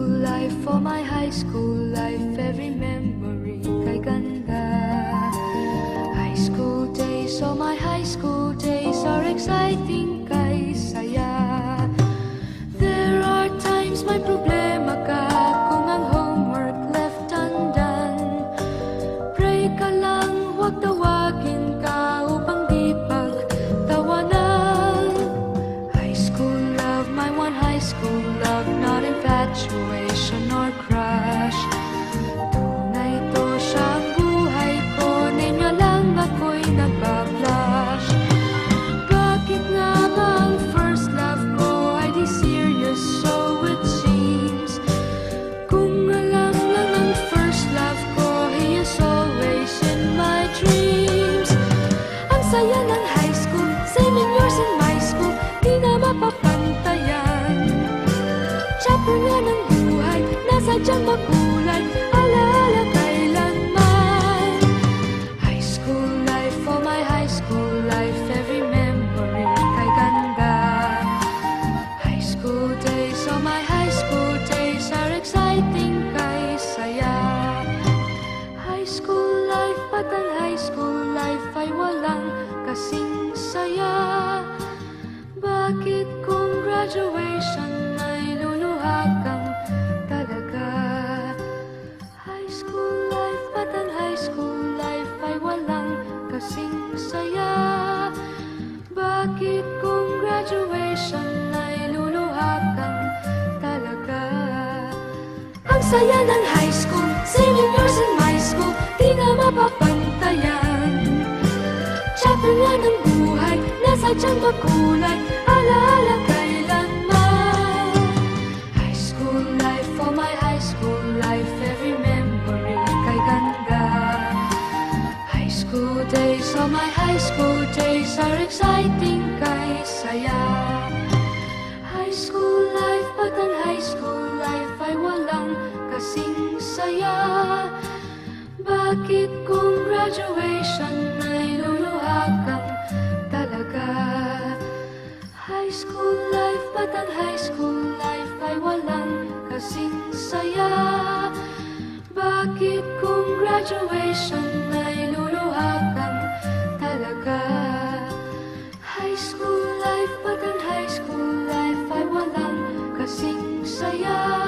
school life, for my high school life, every memory kay ganda. High school days, oh my high school days are exciting kay saya. There are times may problema ka kung ang homework left undone. Pray ka lang, huwag tawagin ka upang di pagtawanan. High school love, my one high school love, not infatuation or crush. Tunay to siyang buhay ko, niya lang ako'y nagbablush. Bakit nga ba ang first love ko ay di serious, so it seems? Kung alam lang ang first love ko, he is always in my dreams. Ang saya ng high school, same years in my school, di na mapapantayan. Chapter nga ng buhay, nasadyang makulay, alaala kailanman. High school life, oh my high school life, every memory kay ganda. High school days, oh my high school days are exciting kay saya. High school life, at ang high school life ay walang kasing saya. Bakit kung graduation ay luluha kang talaga? High school life, at ang high school life ay walang kasing saya. Bakit kung graduation ay luluha kang talaga? Ang saya ng high school, same years in my school, di na mapapantayan. Chapter nga ng buhay, nasadyang makulay, alaala kailanman. High school life, for my high school life, every memory kay ganda. High school days, oh my high school days are exciting kay saya. High school life, at ang high school life ay walang kasing saya. Bakit kung graduation ay luluha kang talaga? High school life, at ang high school life ay walang kasing saya. Bakit kung graduation ay luluha kang talaga? High school life, at ang high school life ay walang kasing saya.